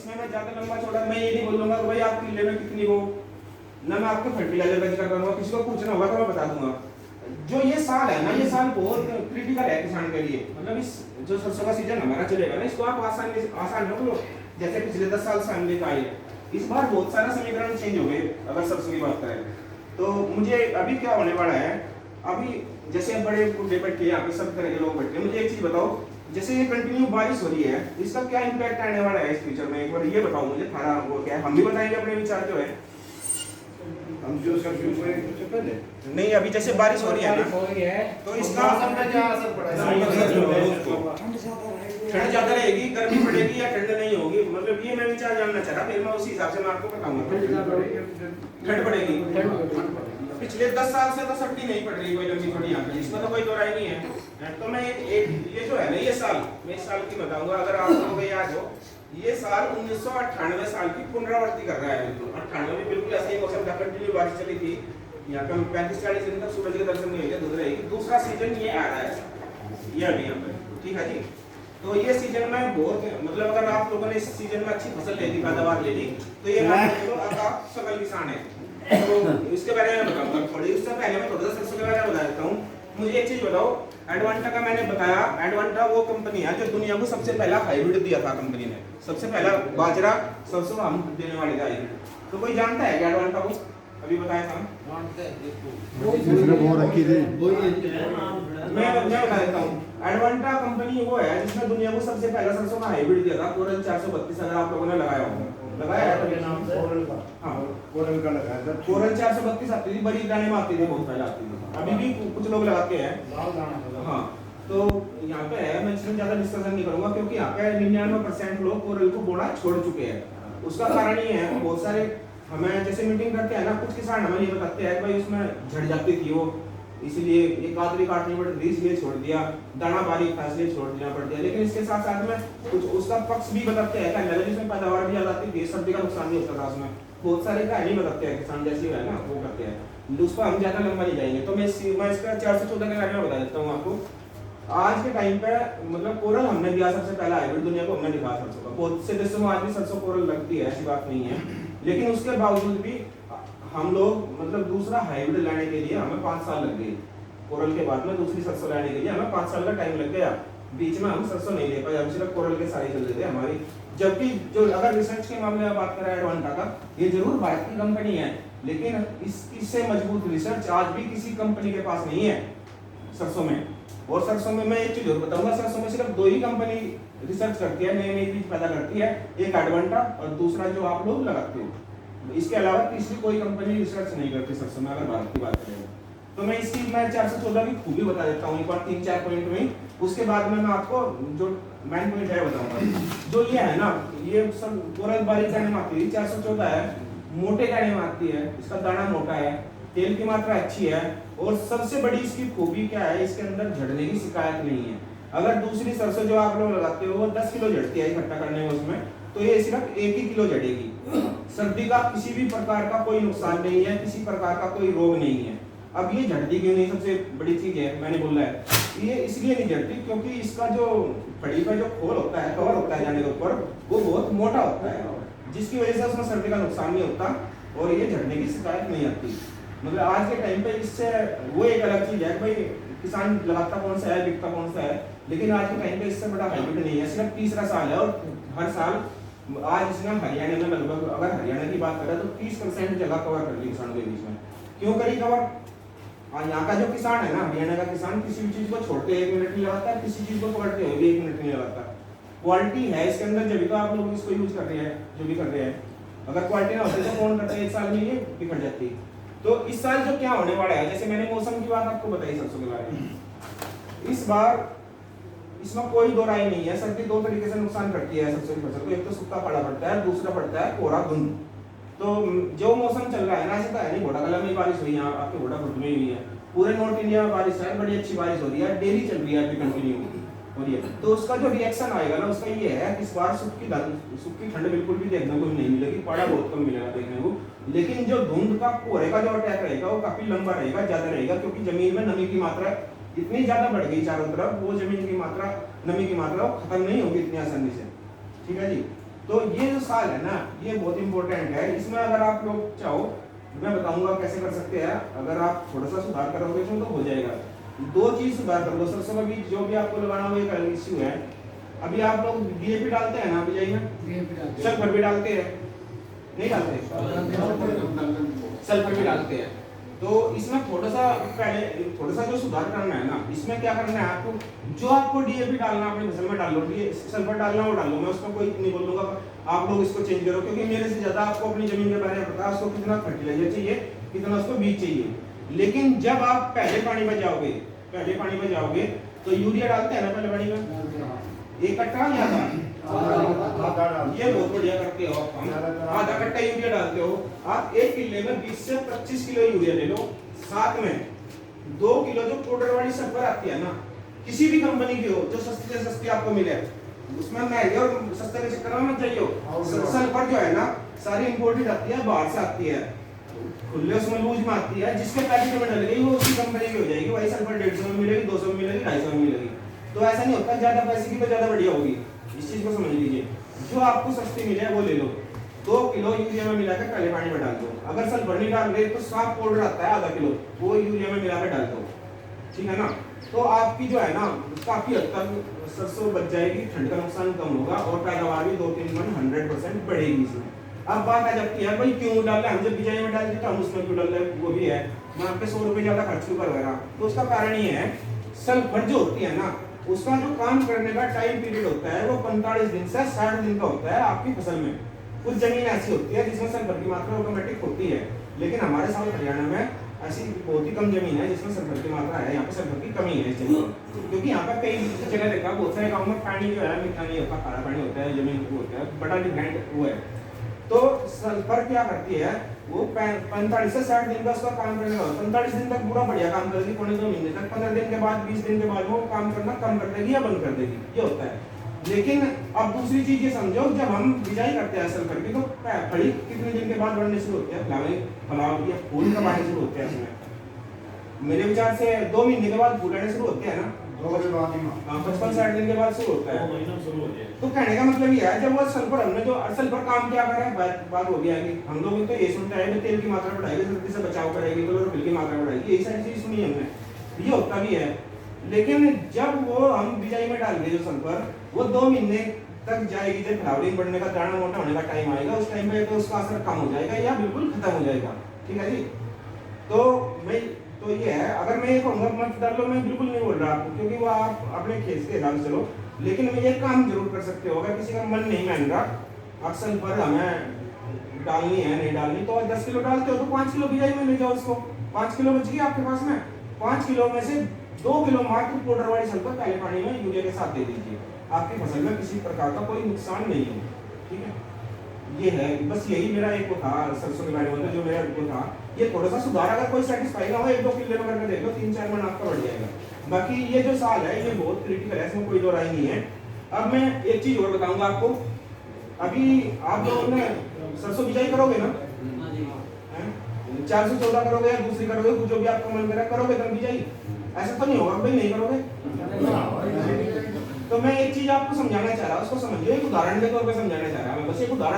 इसमें मैं ज्यादा लंबा चौड़ा मैं ये नहीं बोलूंगा कि भाई आप किले में कितनी हो, ना मैं आपको फर्टिलाइजर का जिक्र करूंगा, किसी को पूछना होगा तो मैं बता दूंगा। जो ये साल है ना, ये साल बहुत क्रिटिकल है किसान के लिए। मतलब इस जो सरसों का सीजन हमारा चलेगा ना, इसको आप आसान रख लो, जैसे पिछले 10 साल से हम लेकर आए। इस बार बहुत सारा समीकरण चेंज हो गए अगर सरसों की बात करें तो। मुझे अभी क्या होने वाला है, अभी जैसे बड़े बूढ़े बैठे यहाँ पे सब तरह के लोग बैठे, मुझे एक चीज बताओ, जैसे ये कंटिन्यू बारिश हो रही है, इसका क्या इम्पैक्ट आने वाला है इस फ्यूचर में, एक बार ये बताओ मुझे। थारा वो क्या है, हम भी बताएंगे अपने विचार जो है। हम जो सब शुरू करेंगे उससे पहले नहीं, अभी जैसे बारिश हो रही है ना, तो इसका क्या असर पड़ेगा? ठंड ज्यादा रहेगी, गर्मी पड़ेगी या ठंड नहीं होगी, मतलब ये मैं विचार जानना चाह रहा, फिर मैं उसी हिसाब से मैं आपको बताऊंगा। ठंड पड़ेगी। पिछले 10 साल से तो सर्दी नहीं पड़ रही कोई लंबी थोड़ी यहाँ पे, इसमें तो कोई दो राय नहीं है। तो मैं ये जो है ना, ये साल मैं इस साल की बताऊंगा, अगर आप लोगों को याद हो, ये साल 1998 साल की पुनरावृत्ति कर रहा है। 98 में बिल्कुल ऐसे ही मौसम था, कंटिन्यू बारिश चली थी, यहाँ पे 35-40 दिन तक सूरज के दर्शन नहीं हुए, धुंध रहेगी। दूसरा सीजन ये आ रहा है, ये अभी यहाँ पे, ठीक है जी। तो ये सीजन में बहुत, मतलब अगर आप लोगों ने इस सीजन में अच्छी फसल ले ली, पैदावार ले ली, तो ये आप सफल किसान है। तो इसके बारे में बताऊंगा थोड़ी, उससे पहले मैं थोड़ा सा सरसों के बारे में बता देता हूँ। मुझे एक चीज बताओ, एडवांटा का मैंने बताया, एडवांटा वो कंपनी है जो दुनिया को सबसे पहला हाइब्रिड दिया था कंपनी ने, सबसे पहला बाजरा सरसों हम देने वाले थे हाइब्रिड। तो कोई जानता है क्या एडवांटा को? अभी बताया था मैं बता देता हूँ। एडवांटा कंपनी वो है जिसने दुनिया को सबसे पहला सरसों का हाइब्रिड दिया था, कोरल 432। अगर आप लोगों ने लगाया होगा, लगाया है नाम से? हाँ, कोरल का लगाया था। कोरल 432 आती थी, बड़ी दाने में आती थी, बहुत पहले आती थी, अभी भी कुछ लोग लगाते हैं। हाँ, तो यहाँ पे है, मैं इसमें ज्यादा डिस्कशन नहीं करूंगा क्योंकि यहाँ पे 99% लोग कोरल को बोना छोड़ चुके हैं। उसका कारण ये है, बहुत सारे हमें जैसे मीटिंग करते हैं ना, कुछ किसान हमें ये बताते हैं भाई उसमें झड़ जाती थी वो, इसलिए एक कादरी काटनी पड़ती थी इसलिए छोड़ दिया, दाना बारीक था इसलिए छोड़ देना पड़ गया। लेकिन इसके साथ साथ में कुछ उसका पक्ष भी बताते हैं, क्या जिसमें पैदावार भी ज्यादा आती थी, सर्दी का नुकसान नहीं होता था उसमें, बहुत सारे कहानी बताते हैं किसान जैसे है ना वो करते हैं। उस पर हम ज्यादा लंबा नहीं जाएंगे, तो मैं इसका 414 के बारे में बता देता हूँ आपको। आज के टाइम पे मतलब कोरल हमने दिया सबसे पहला हाइब्रिड दुनिया को, हमने दिखाया सरसों का। बहुत से देशों में आज भी सरसों कोरल लगती है, ऐसी बात नहीं है, लेकिन उसके बावजूद भी हम लोग मतलब दूसरा हाइब्रिड लाने के लिए हमें 5 साल लग गए। कोरल के बाद में दूसरी सरसों लाने के लिए हमें 5 साल का टाइम लग गया। बीच में हम सरसों नहीं ले पाए, हम सिर्फ कोरल के सारे चल रहे थे हमारी। जबकि जो अगर रिसर्च के मामले में बात करें एडवांटा का, ये जरूर भारत की कंपनी है, लेकिन इससे मजबूत रिसर्च आज भी किसी कंपनी के पास नहीं है सरसों में। और सरसों में मैं एक चीज और बताऊंगा, सरसों में सिर्फ 2 ही कंपनी रिसर्च करती है, नई नई चीज पैदा करती है, एक एडवांटा और दूसरा जो आप लोग लगाते हो। इसके अलावा तीसरी कोई कंपनी रिसर्च नहीं करती सरसों में, अगर भारत की बात करें तो। मैं इसकी मैं 414 की खूबी बता देता हूँ एक बार 3-4 पॉइंट में, उसके बाद में मैं आपको जो मेन पॉइंट है बताऊंगा। जो ये है ना, ये सब कोरल बारीक दाने में आती है, 414 है, मोटे दाने में आती है, इसका दाना मोटा है, तेल की मात्रा अच्छी है, और सबसे बड़ी इसकी खूबी क्या है, इसके अंदर झड़ने की शिकायत नहीं है। अगर दूसरी सरसों जो आप लोग लगाते हो वो 10 किलो झड़ती है इकट्ठा करने में उसमें, तो ये सिर्फ 1 ही किलो झड़ेगी। सर्दी का किसी भी प्रकार का कोई नुकसान नहीं है, किसी प्रकार का कोई रोग नहीं है। अब ये झड़ती क्यों नहीं, सबसे बड़ी चीज है मैंने बोला है, ये इसलिए नहीं झड़ती क्योंकि इसका जो फड़ी का जो खोल होता है, कवर होता है जाने के ऊपर, वो बहुत मोटा होता है, जिसकी वजह से उसमें सर्दी का नुकसान नहीं होता और ये झड़ने की शिकायत नहीं आती। मतलब आज के टाइम पे इससे वो एक अलग चीज है भाई, किसान लगाता कौन सा है, बिकता कौन सा है, लेकिन आज के टाइम पे इससे बड़ा हाइब्रिड नहीं है, सिर्फ तीसरा साल है। और हर साल आज इसने हरियाणा में लगभग, अगर हरियाणा की बात करें तो 30% जगह कवर कर ली किसानों के बीच में। क्यों करी कवर? यहाँ का जो किसान है ना, हरियाणा का किसान किसी भी चीज को छोड़ते 1 मिनट नहीं लगाता, किसी चीज को पकड़ते हुए भी 1 मिनट नहीं लगाता। क्वालिटी है इसके अंदर, जब भी तो आप लोग इसको यूज कर रहे हैं, जो भी कर रहे हैं। अगर क्वालिटी ना होती तो कौन करते, 1 साल में ये बिगड़ जाती। तो इस साल जो क्या होने वाला है, जैसे मैंने मौसम की बात आपको बताई सरसों के बारे में, इस बार इसमें कोई दो राय नहीं है। सर्दी 2 तरीके से नुकसान करती है सरसों की फसल को, एक तो सूखा पड़ा पड़ता है, दूसरा पड़ता है कोहरा धुंध। तो जो मौसम चल रहा है ना, ऐसा तो है नहीं घोड़ा कला में बारिश हुई, यहाँ आपके घोड़ा खुद में हुई है, पूरे नॉर्थ इंडिया में बारिश है, बड़ी अच्छी बारिश हो रही है, डेली चल रही है अभी कंटिन्यू हो रही है। तो उसका जो रिएक्शन आएगा ना, उसका ये है कि इस बार सूखी ठंड बिल्कुल भी देखने को नहीं मिलेगी, पारा बहुत कम मिलेगा देखने को। लेकिन जो धुंध का कोहरे का जो अटैक रहेगा वो काफी लंबा रहेगा, ज्यादा रहेगा, क्योंकि जमीन में नमी की मात्रा इतनी ज्यादा बढ़ गई चारों तरफ, वो जमीन की मात्रा, नमी की मात्रा खत्म नहीं होगी इतनी आसानी से। ठीक है जी। तो ये जो साल है ना, ये बहुत इंपॉर्टेंट है। इसमें अगर आप लोग चाहो, मैं बताऊंगा कैसे कर सकते हैं। अगर आप थोड़ा सा सुधार करोगे इसमें तो हो जाएगा। दो चीज सुधार कर दो। सरसों का बीज जो भी आपको लगाना हो, एक अलग इश्यू है। अभी आप लोग डीएपी डालते हैं ना बिजाई में, सल्फर भी डालते हैं, नहीं डालते? सल्फर भी डालते हैं। तो इसमें थोड़ा सा पहले थोड़ा सा जो सुधार करना है ना, इसमें क्या करना है आपको, जो आपको डीएपी डालना अपनी फसल में डाल लो, सल्फर डालना वो डाल लो, मैं उसमें कोई नहीं बोलूंगा, आप लोग इसको चेंज करो, क्योंकि मेरे से ज्यादा आपको अपनी जमीन के बारे में पता है, उसको कितना फर्टिलाइजर चाहिए, कितना उसको बीज चाहिए। लेकिन जब आप पहले पानी में जाओगे तो यूरिया डालते हैं ना पहले पानी में, एक कट्टा या ये बहुत बढ़िया करते हो आप, आधा कट्टा यूरिया डालते हो आप। 1 किले में 20 से 25 किलो यूरिया ले लो, साथ में 2 किलो जो पाउडर वाली सल्फर आती है ना, किसी भी कंपनी की हो, जो सस्ती से सस्ती आपको मिले, उसमें महंगे और सस्ते के चक्कर में मत जाइए। सल्फर जो है ना सारी इंपोर्टेड आती है, बाहर से आती है, खुले उसमें लूज में आती है, जिसके पैकेट में डल गई वो उसी कंपनी की हो जाएगी। वही सल्फर 150 में मिलेगी, 200 में मिलेगी, 250 में मिलेगी। तो ऐसा नहीं होता ज्यादा पैसे की तो ज्यादा बढ़िया होगी, इस चीज को समझ लीजिए। जो आपको सस्ती मिले वो ले लो। 2 किलो यूरिया में मिलाकर पहले पानी में डाल दो। अगर सल्फर नहीं डाल रहे तो साफ पाउडर आता है आधा किलो, वो यूरिया में मिलाकर डाल दो, ठीक है ना। तो आपकी जो है ना काफी हद तक सरसों बच जाएगी, ठंड का नुकसान कम होगा और पैदावार भी 2-3 मन 100% बढ़ेगी इसमें। अब बात आ जाती है भाई क्यों डाल रहे हैं, हम जब बिजाई में डाल देते हम उसमें क्यों डाल रहे हैं, वो भी है। मैं आपके 100 रुपए ज्यादा खर्च क्यों करवा रहा हूं, तो उसका कारण ये है, सल्फर जो होती है ना, उसका जो काम करने का टाइम पीरियड होता है वो 45 दिन से 60 दिन का होता है आपकी फसल में। कुछ जमीन ऐसी होती है जिसमें सल्फर की मात्रा ऑटोमेटिक होती है, लेकिन हमारे साउथ हरियाणा में ऐसी बहुत ही कम जमीन है जिसमें सल्फर की मात्रा है। यहाँ पे सल्फर की कमी है इस जमीन में, क्योंकि यहाँ पे कई जगह देखा, बहुत सारे गाँव में पानी जो है मीठा नहीं होता, खारा पानी होता है, जमीन को होता है, बड़ा डिफरेंट वो है। तो सल्फर क्या करती है, वो 45 से 60 दिन का उसका काम करने का, 45 दिन तक पूरा बढ़िया काम करेगी, 2 महीने तक, 15 दिन के बाद 20 दिन के बाद वो काम करना कम कर देगी या बंद कर देगी, ये होता है। लेकिन अब दूसरी चीज ये समझो, जब हम बिजाई करते हैं सल्फर की, तो फली कितने दिन के बाद बढ़ने शुरू होते हैं, फलाव या फूल कब आने शुरू होते हैं इसमें, मेरे विचार से 2 महीने के बाद फूल आने शुरू होते हैं ना, 55-60 दिन के बाद शुरू होता है, 2 महीना शुरू होते हैं। तो कहने का मतलब ये है, जब वो सल्फर हमने जो सल्फर काम क्या कर रहा है, बात हो गया कि हम लोग तो ये सुनते हैं कि तेल की मात्रा बढ़ाएगी, सर्दी से बचाव करेगी, क्लोरोफिल की मात्रा बढ़ाएगी, यही सारी चीज सुनी हमने, ये होता भी है। लेकिन जब वो हम बिजाई में डाल दें जो सल्फर, वो 2 महीने तक जाएगी, जब फ्लावरिंग बढ़ने का, दाना मोटा होने का टाइम आएगा, उस टाइम पे तो उसका असर कम हो जाएगा या बिल्कुल खत्म हो जाएगा, ठीक है जी। तो ये है, अगर मैं ये कहूँगा मत डालो, मैं बिल्कुल नहीं बोल रहा आपको, क्योंकि वो आप अपने खेत के हिसाब से चलो, लेकिन मैं ये काम जरूर कर सकते हो। अगर किसी का मन नहीं मान रहा, अब सल्फर हमें डालनी है नहीं डालनी, तो 10 किलो डालते हो तो 5 किलो बिजाई में ले जाओ उसको, 5 किलो बच गई आपके पास में, 5 किलो में से 2 किलो मात्र पाउडर वाली सल्फर पहले पानी में यूरिया के साथ दे दीजिए, आपकी फसल में किसी प्रकार का कोई नुकसान नहीं है, ठीक है। ये है, बस यही मेरा एक वो था सरसों के बारे में, जो मेरा वो था, ये थोड़ा सा सुधार, अगर कोई सेटिस्फाई ना हो 1-2 किलो में करके देख लो, 3-4 मन आपका बढ़ जाएगा। बाकी ये जो साल है ये बहुत क्रिटिकल है, इसमें कोई दो राय नहीं है। अब मैं एक चीज और बताऊंगा आपको, अभी आप लोगों ने सरसों बिजाई करोगे ना, 414 करोगे या दूसरी करोगे, जो भी आपका मन करे करोगे तो बिजाई, ऐसा तो नहीं होगा भाई नहीं करोगे। तो मैं एक चीज आपको समझाना चाह रहा हूँ, उसको समझिए, एक उदाहरण के तौर पे समझाना चाह रहा हूँ, बस एक उदाहरण